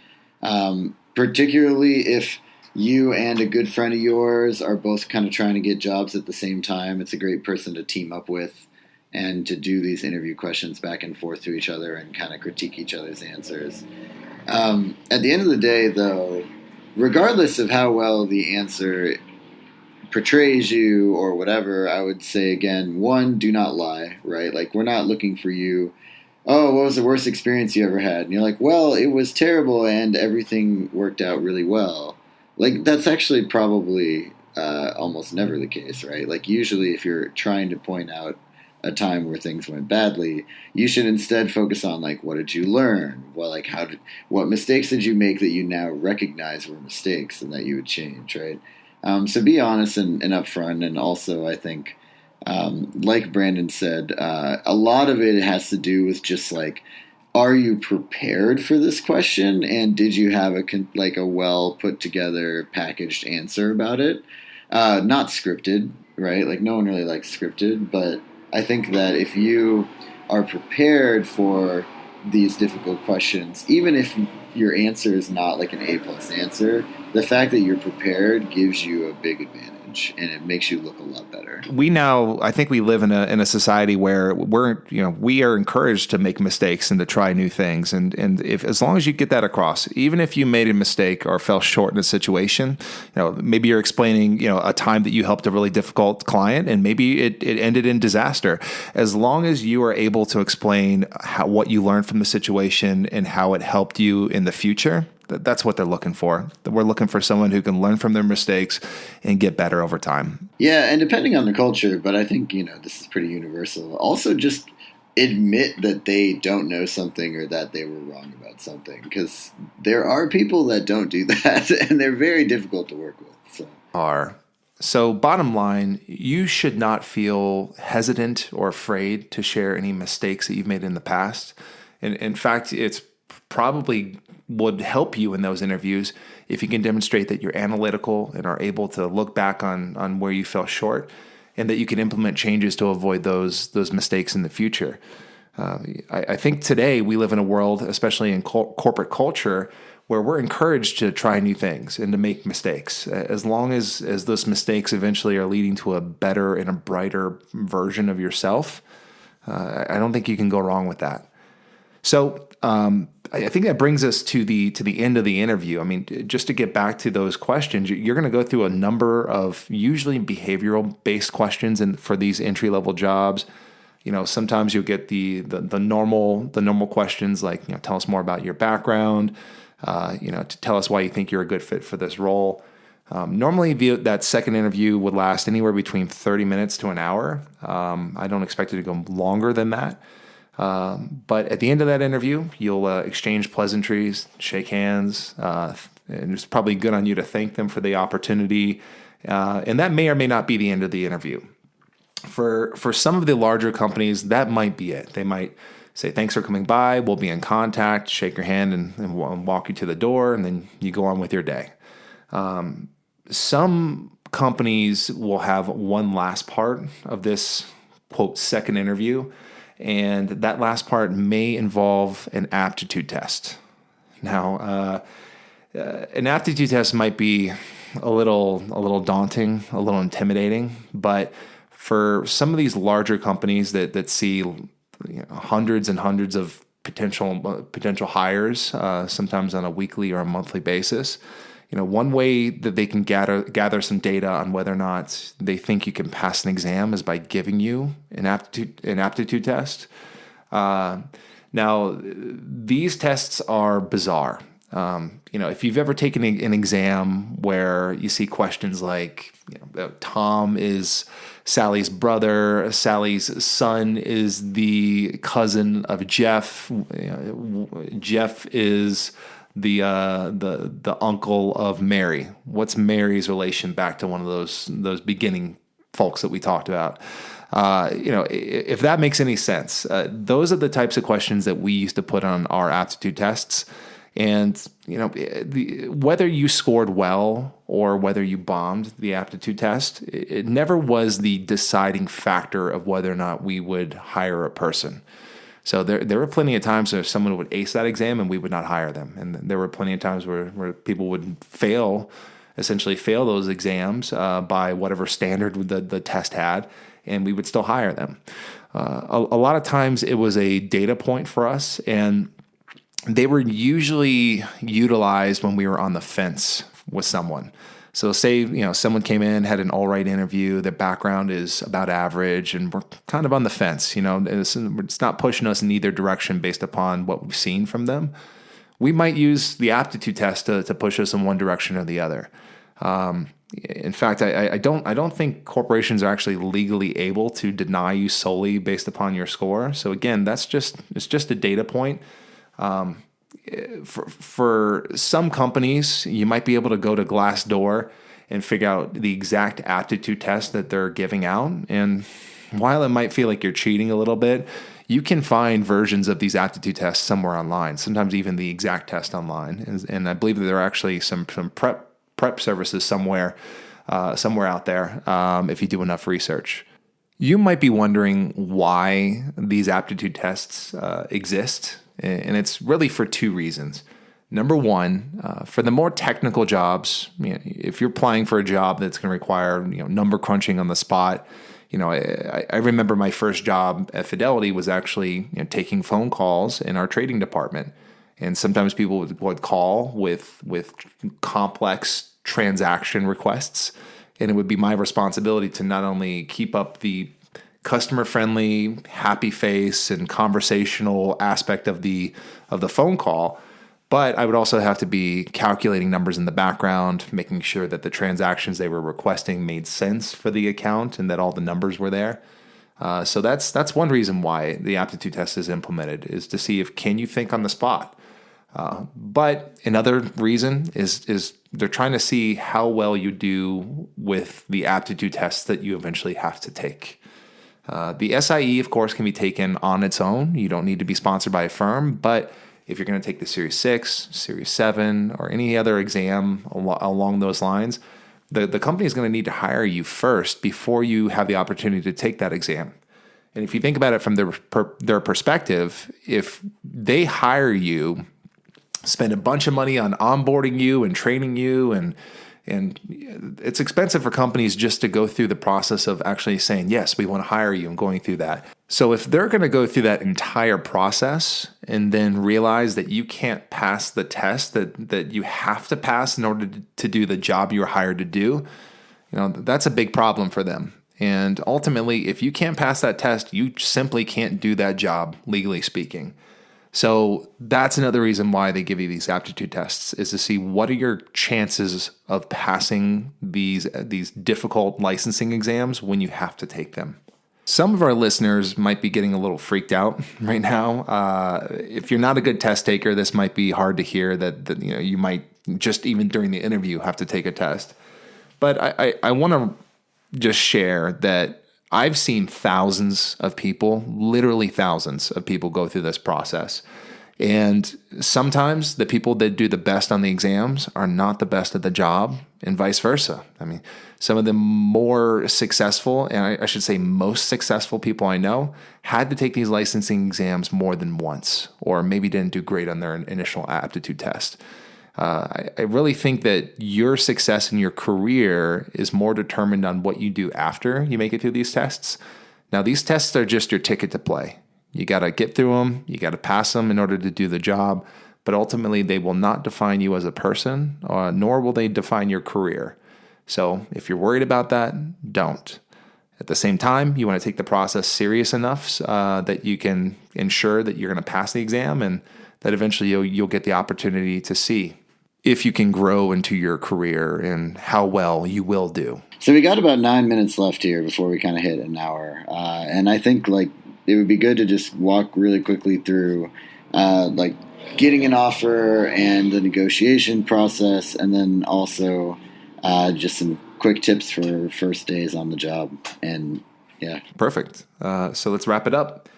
particularly if you and a good friend of yours are both kind of trying to get jobs at the same time. It's a great person to team up with and to do these interview questions back and forth to each other and kind of critique each other's answers. At the end of the day, though, regardless of how well the answer portrays you or whatever, I would say again, one, do not lie, right? Like, we're not looking for you. Oh, what was the worst experience you ever had? And you're like, well, it was terrible and everything worked out really well. Like, that's actually probably almost never the case, right? Like, usually if you're trying to point out a time where things went badly, you should instead focus on, like, what did you learn? Well, like, what mistakes did you make that you now recognize were mistakes and that you would change, right? So be honest and upfront. And also, I think, like Brandon said, a lot of it has to do with just like, are you prepared for this question, and did you have a well put together packaged answer about it? Not scripted, right? Like, no one really likes scripted, but I think that if you are prepared for these difficult questions, even if your answer is not like an A+ answer, the fact that you're prepared gives you a big advantage, and it makes you look a lot better. I think we live in a society where we are encouraged to make mistakes and to try new things. And if, as long as you get that across, even if you made a mistake or fell short in a situation, maybe you're explaining, a time that you helped a really difficult client and maybe it ended in disaster. As long as you are able to explain what you learned from the situation and how it helped you in the future, that's what they're looking for. We're looking for someone who can learn from their mistakes and get better over time. Yeah, and depending on the culture, but I think, this is pretty universal. Also, just admit that they don't know something or that they were wrong about something, because there are people that don't do that, and they're very difficult to work with. So bottom line, you should not feel hesitant or afraid to share any mistakes that you've made in the past. And in fact, it's probably would help you in those interviews if you can demonstrate that you're analytical and are able to look back on where you fell short, and that you can implement changes to avoid those mistakes in the future. I think today we live in a world, especially in corporate culture, where we're encouraged to try new things and to make mistakes, as long as those mistakes eventually are leading to a better and a brighter version of yourself. I don't think you can go wrong with that. So I think that brings us to the end of the interview. I mean, just to get back to those questions, you're going to go through a number of usually behavioral-based questions, and for these entry-level jobs, sometimes you'll get the normal questions like, tell us more about your background, to tell us why you think you're a good fit for this role. Normally, that second interview would last anywhere between 30 minutes to an hour. I don't expect it to go longer than that. But at the end of that interview, you'll exchange pleasantries, shake hands, and it's probably good on you to thank them for the opportunity. And that may or may not be the end of the interview. For some of the larger companies, that might be it. They might say, thanks for coming by, we'll be in contact, shake your hand and walk you to the door, and then you go on with your day. Some companies will have one last part of this, quote, second interview, and that last part may involve an aptitude test. Now, an aptitude test might be a little daunting, a little intimidating, but for some of these larger companies that see hundreds and hundreds of potential hires, sometimes on a weekly or a monthly basis, one way that they can gather some data on whether or not they think you can pass an exam is by giving you an aptitude test. Now, these tests are bizarre. If you've ever taken an exam where you see questions like, Tom is Sally's brother, Sally's son is the cousin of Jeff, Jeff is the uncle of Mary. What's Mary's relation back to one of those beginning folks that we talked about? If that makes any sense, those are the types of questions that we used to put on our aptitude tests. And, whether you scored well or whether you bombed the aptitude test, it never was the deciding factor of whether or not we would hire a person. So there were plenty of times where someone would ace that exam and we would not hire them. And there were plenty of times where people would essentially fail those exams by whatever standard the test had, and we would still hire them. A lot of times it was a data point for us, and they were usually utilized when we were on the fence with someone. So say, someone came in, had an all right interview, their background is about average, and we're kind of on the fence. It's not pushing us in either direction based upon what we've seen from them. We might use the aptitude test to push us in one direction or the other. In fact, I don't think corporations are actually legally able to deny you solely based upon your score. So again, it's just a data point. For some companies, you might be able to go to Glassdoor and figure out the exact aptitude test that they're giving out. And while it might feel like you're cheating a little bit, you can find versions of these aptitude tests somewhere online, sometimes even the exact test online. And I believe that there are actually some prep services somewhere out there if you do enough research. You might be wondering why these aptitude tests exist. And it's really for two reasons. Number one, for the more technical jobs, if you're applying for a job that's going to require number crunching on the spot, I remember my first job at Fidelity was actually taking phone calls in our trading department, and sometimes people would call with complex transaction requests, and it would be my responsibility to not only keep up the customer-friendly, happy face and conversational aspect of the phone call, but I would also have to be calculating numbers in the background, making sure that the transactions they were requesting made sense for the account and that all the numbers were there. So that's one reason why the aptitude test is implemented, is to see if can you think on the spot. But another reason is they're trying to see how well you do with the aptitude tests that you eventually have to take. The SIE, of course, can be taken on its own. You don't need to be sponsored by a firm, but if you're going to take the Series 6, Series 7, or any other exam along those lines, the company is going to need to hire you first before you have the opportunity to take that exam. And if you think about it from their perspective, if they hire you, spend a bunch of money on onboarding you and training you, and it's expensive for companies just to go through the process of actually saying, yes, we want to hire you and going through that. So if they're going to go through that entire process and then realize that you can't pass the test that you have to pass in order to do the job you're hired to do, that's a big problem for them. And ultimately, if you can't pass that test, you simply can't do that job, legally speaking. So that's another reason why they give you these aptitude tests, is to see what are your chances of passing these difficult licensing exams when you have to take them. Some of our listeners might be getting a little freaked out right now. If you're not a good test taker, this might be hard to hear that you might just even during the interview have to take a test. But I want to just share that I've seen thousands of people, literally thousands of people go through this process. And sometimes the people that do the best on the exams are not the best at the job, and vice versa. I mean, some of the more successful, and I should say most successful people I know, had to take these licensing exams more than once, or maybe didn't do great on their initial aptitude test. I really think that your success in your career is more determined on what you do after you make it through these tests. Now, these tests are just your ticket to play. You got to get through them. You got to pass them in order to do the job. But ultimately, they will not define you as a person, nor will they define your career. So if you're worried about that, don't. At the same time, you want to take the process serious enough that you can ensure that you're going to pass the exam and that eventually you'll get the opportunity to see if you can grow into your career and how well you will do. So we got about 9 minutes left here before we kind of hit an hour. And I think it would be good to just walk really quickly through getting an offer and the negotiation process, and then also just some quick tips for first days on the job. And yeah. Perfect. So let's wrap it up.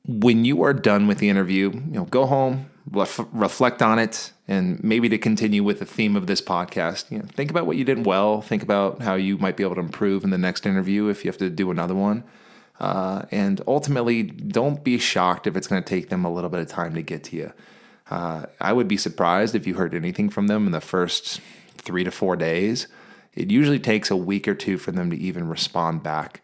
When you are done with the interview, go home, reflect on it, and maybe to continue with the theme of this podcast, think about what you did well. Think about how you might be able to improve in the next interview if you have to do another one. And ultimately, don't be shocked if it's going to take them a little bit of time to get to you. I would be surprised if you heard anything from them in the first 3 to 4 days. It usually takes a week or two for them to even respond back.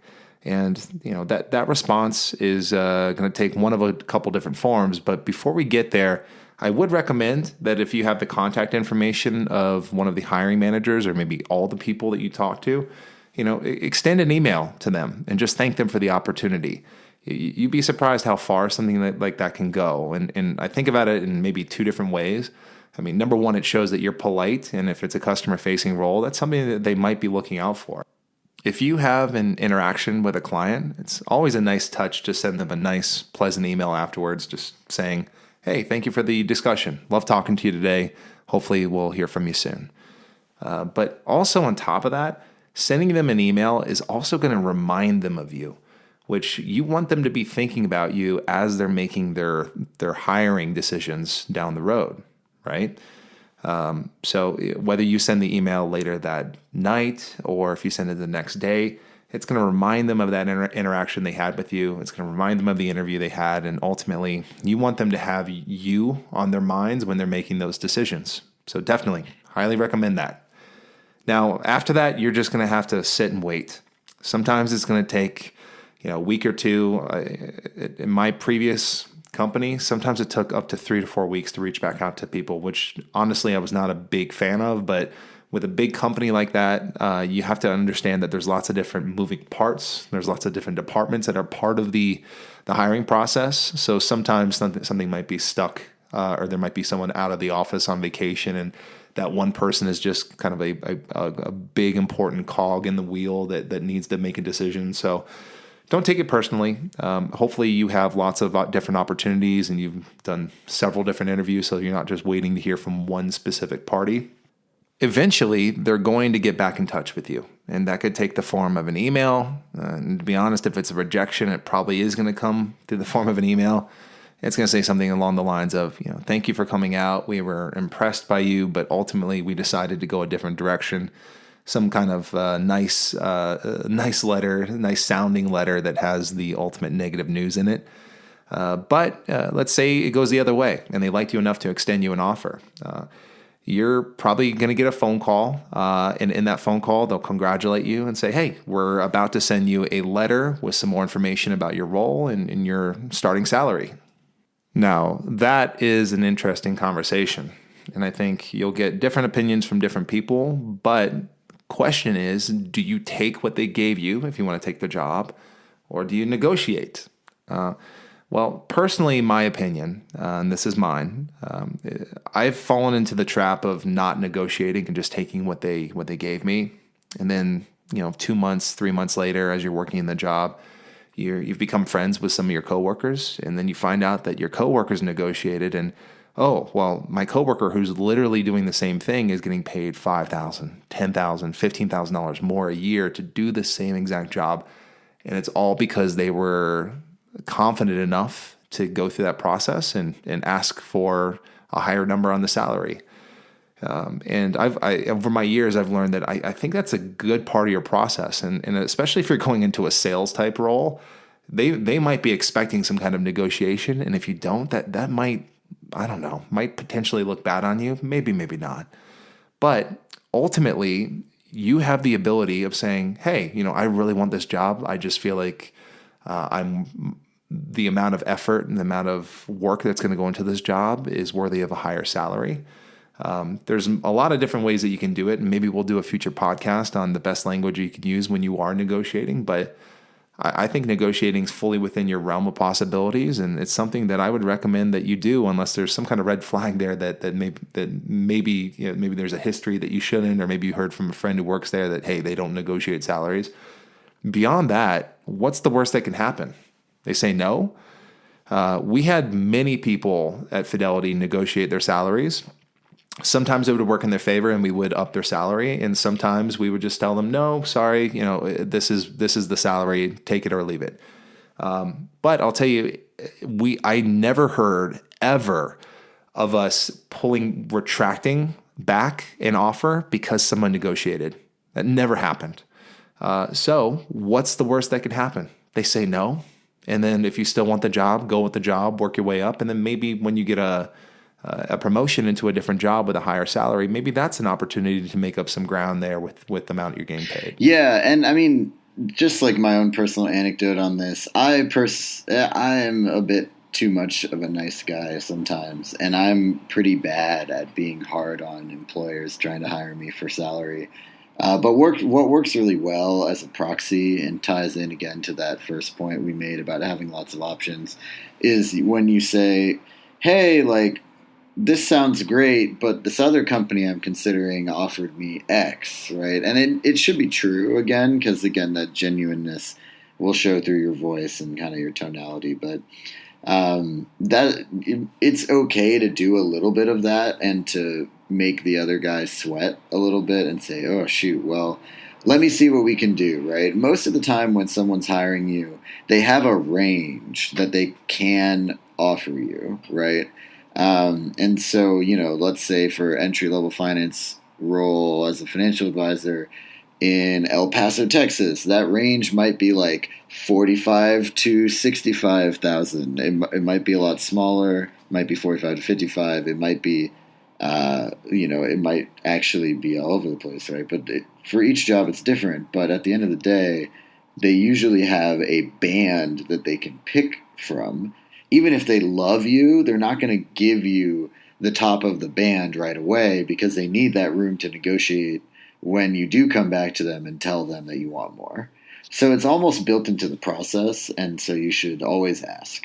And that response is going to take one of a couple different forms. But before we get there, I would recommend that if you have the contact information of one of the hiring managers or maybe all the people that you talk to, extend an email to them and just thank them for the opportunity. You'd be surprised how far something like that can go. And I think about it in maybe two different ways. I mean, number one, it shows that you're polite. And if it's a customer-facing role, that's something that they might be looking out for. If you have an interaction with a client, it's always a nice touch to send them a nice, pleasant email afterwards, just saying, hey, thank you for the discussion. Love talking to you today. Hopefully we'll hear from you soon. But also on top of that, sending them an email is also going to remind them of you, which you want them to be thinking about you as they're making their hiring decisions down the road, right? So whether you send the email later that night or if you send it the next day, it's going to remind them of that interaction they had with you. It's going to remind them of the interview they had. And ultimately, you want them to have you on their minds when they're making those decisions. So definitely, highly recommend that. Now, after that, you're just going to have to sit and wait. Sometimes it's going to take a week or two. In my previous company, sometimes it took up to 3 to 4 weeks to reach back out to people, which honestly I was not a big fan of. But with a big company like that, you have to understand that there's lots of different moving parts. There's lots of different departments that are part of the hiring process. So sometimes something might be stuck, or there might be someone out of the office on vacation, and that one person is just kind of a big important cog in the wheel that needs to make a decision. So don't take it personally. Hopefully you have lots of different opportunities and you've done several different interviews, so you're not just waiting to hear from one specific party. Eventually, they're going to get back in touch with you, and that could take the form of an email. And to be honest, if it's a rejection, it probably is going to come through the form of an email. It's going to say something along the lines of, thank you for coming out. We were impressed by you, but ultimately we decided to go a different direction. Some kind of nice letter, nice sounding letter that has the ultimate negative news in it. But let's say it goes the other way and they liked you enough to extend you an offer. You're probably going to get a phone call. And in that phone call, they'll congratulate you and say, hey, we're about to send you a letter with some more information about your role and your starting salary. Now, that is an interesting conversation. And I think you'll get different opinions from different people. But question is, do you take what they gave you if you want to take the job, or do you negotiate? Well, personally, my opinion, and this is mine, I've fallen into the trap of not negotiating and just taking what they gave me. And then, 2 months, 3 months later, as you're working in the job, you've become friends with some of your coworkers, and then you find out that your coworkers negotiated, and oh, well, my coworker who's literally doing the same thing is getting paid $5,000, $10,000, $15,000 more a year to do the same exact job. And it's all because they were confident enough to go through that process and ask for a higher number on the salary. And I over my years, I've learned that I think that's a good part of your process. And especially if you're going into a sales type role, they might be expecting some kind of negotiation. And if you don't, that might, I don't know, might potentially look bad on you. Maybe not. But ultimately, you have the ability of saying, hey, I really want this job. I just feel like the amount of effort and the amount of work that's going to go into this job is worthy of a higher salary. There's a lot of different ways that you can do it, and maybe we'll do a future podcast on the best language you can use when you are negotiating. But I think negotiating is fully within your realm of possibilities, and it's something that I would recommend that you do, unless there's some kind of red flag there that maybe there's a history that you shouldn't, or maybe you heard from a friend who works there that, hey, they don't negotiate salaries. Beyond that, what's the worst that can happen? They say no. We had many people at Fidelity negotiate their salaries. Sometimes it would work in their favor and we would up their salary. And sometimes we would just tell them, no, sorry, this is the salary, take it or leave it. But I'll tell you, I never heard ever of us retracting back an offer because someone negotiated. That never happened. So what's the worst that could happen? They say no. And then if you still want the job, go with the job, work your way up. And then maybe when you get a promotion into a different job with a higher salary, maybe that's an opportunity to make up some ground there with the amount you're getting paid. Yeah, and I mean, just like my own personal anecdote on this, I am a bit too much of a nice guy sometimes, and I'm pretty bad at being hard on employers trying to hire me for salary. What works really well as a proxy and ties in again to that first point we made about having lots of options is when you say, hey, like, this sounds great, but this other company I'm considering offered me X, right? And it should be true again, because again, that genuineness will show through your voice and kind of your tonality. But it's okay to do a little bit of that and to make the other guy sweat a little bit and say, oh, shoot, well, let me see what we can do, right? Most of the time when someone's hiring you, they have a range that they can offer you, right? And so, let's say for entry-level finance role as a financial advisor in El Paso, Texas, that range might be like 45 to 65,000. It might be a lot smaller. It might be 45 to 55. It might be, it might actually be all over the place, right? But for each job, it's different. But at the end of the day, they usually have a band that they can pick from. Even if they love you, they're not going to give you the top of the band right away because they need that room to negotiate when you do come back to them and tell them that you want more. So it's almost built into the process, and so you should always ask.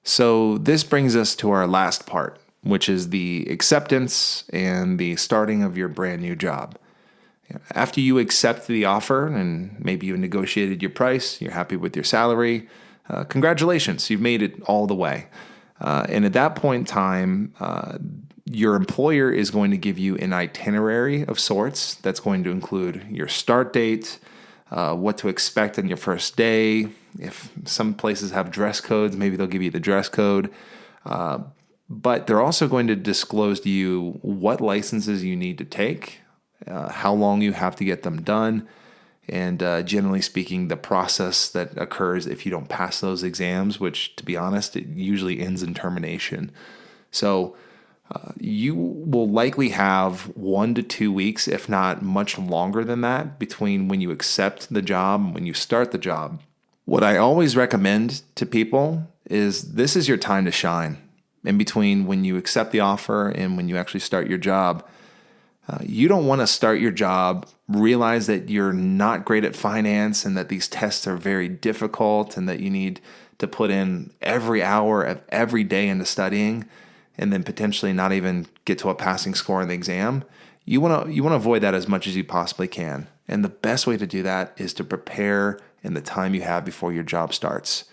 So this brings us to our last part, which is the acceptance and the starting of your brand new job. After you accept the offer and maybe you negotiated your price, you're happy with your salary, congratulations, you've made it all the way. And at that point in time, your employer is going to give you an itinerary of sorts that's going to include your start date, what to expect on your first day. If some places have dress codes, maybe they'll give you the dress code. But they're also going to disclose to you what licenses you need to take, how long you have to get them done, and generally speaking, the process that occurs if you don't pass those exams, which, to be honest, it usually ends in termination. So you will likely have 1 to 2 weeks, if not much longer than that, between when you accept the job and when you start the job. What I always recommend to people is this is your time to shine. In between when you accept the offer and when you actually start your job, you don't want to start your job, realize that you're not great at finance and that these tests are very difficult and that you need to put in every hour of every day into studying and then potentially not even get to a passing score on the exam. You want to avoid that as much as you possibly can. And the best way to do that is to prepare in the time you have before your job starts.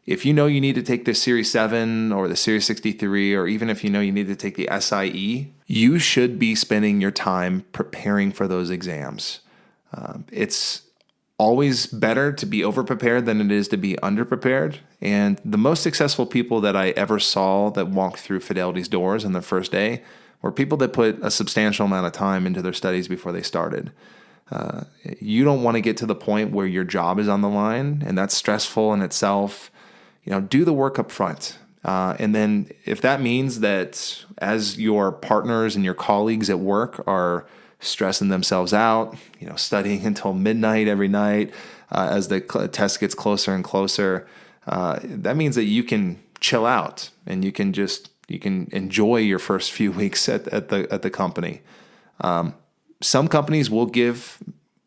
If you know you need to take the Series 7 or the Series 63, or even if you know you need to take the SIE, you should be spending your time preparing for those exams. It's always better to be over-prepared than it is to be under-prepared. And the most successful people that I ever saw that walked through Fidelity's doors on their first day were people that put a substantial amount of time into their studies before they started. You don't want to get to the point where your job is on the line, and that's stressful in itself. Do the work up front. And then if that means that as your partners and your colleagues at work are stressing themselves out, studying until midnight every night, as the test gets closer and closer, that means that you can chill out and you can enjoy your first few weeks at the company. Some companies will give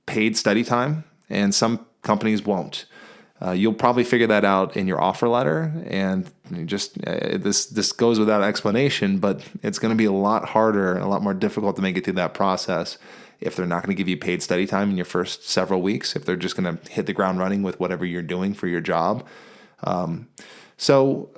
paid study time and some companies won't. You'll probably figure that out in your offer letter, and this goes without explanation, but it's going to be a lot harder and a lot more difficult to make it through that process if they're not going to give you paid study time in your first several weeks, if they're just going to hit the ground running with whatever you're doing for your job. So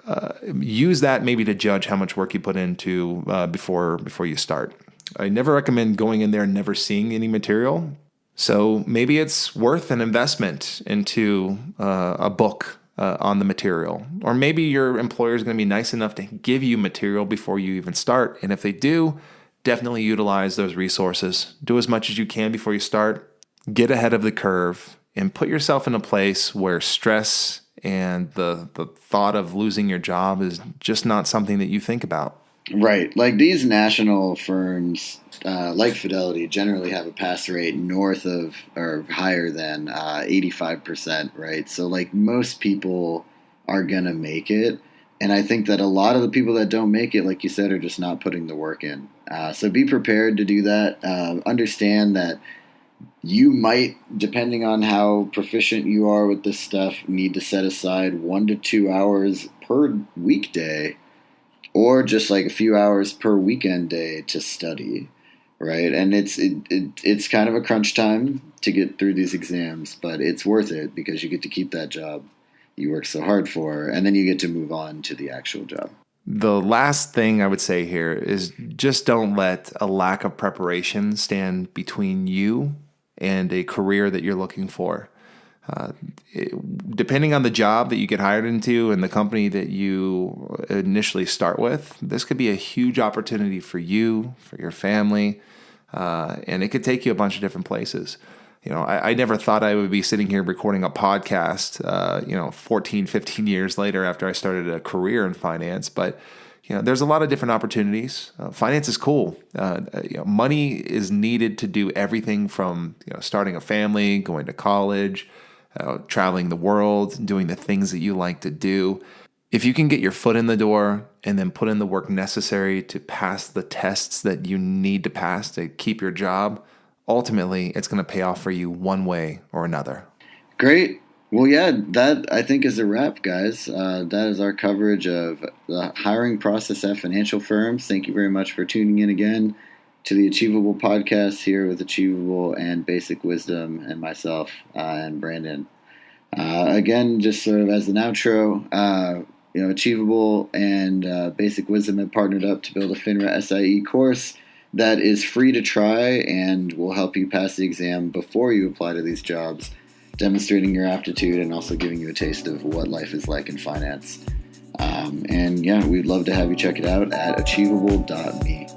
use that maybe to judge how much work you put into before you start. I never recommend going in there and never seeing any material. So maybe it's worth an investment into a book on the material. Or maybe your employer is going to be nice enough to give you material before you even start. And if they do, definitely utilize those resources. Do as much as you can before you start. Get ahead of the curve and put yourself in a place where stress and the thought of losing your job is just not something that you think about. Right. Like these national firms, like Fidelity, generally have a pass rate north of or higher than 85%, right? So like most people are going to make it. And I think that a lot of the people that don't make it, like you said, are just not putting the work in. So be prepared to do that. Understand that you might, depending on how proficient you are with this stuff, need to set aside 1 to 2 hours per weekday, or just like a few hours per weekend day to study, right? And it's kind of a crunch time to get through these exams, but it's worth it because you get to keep that job you work so hard for, and then you get to move on to the actual job. The last thing I would say here is just don't let a lack of preparation stand between you and a career that you're looking for. Depending on the job that you get hired into and the company that you initially start with, this could be a huge opportunity for you, for your family, and it could take you a bunch of different places. I never thought I would be sitting here recording a podcast, 14, 15 years later after I started a career in finance. But, there's a lot of different opportunities. Finance is cool. Money is needed to do everything from, starting a family, going to college, traveling the world, doing the things that you like to do. If you can get your foot in the door and then put in the work necessary to pass the tests that you need to pass to keep your job, ultimately, it's going to pay off for you one way or another. Great. Well, yeah, that I think is a wrap, guys. That is our coverage of the hiring process at financial firms. Thank you very much for tuning in again to the Achievable podcast here with Achievable and Basic Wisdom and myself and Brandon. Again, just sort of as an outro, Achievable and Basic Wisdom have partnered up to build a FINRA SIE course that is free to try and will help you pass the exam before you apply to these jobs, demonstrating your aptitude and also giving you a taste of what life is like in finance. We'd love to have you check it out at achievable.me.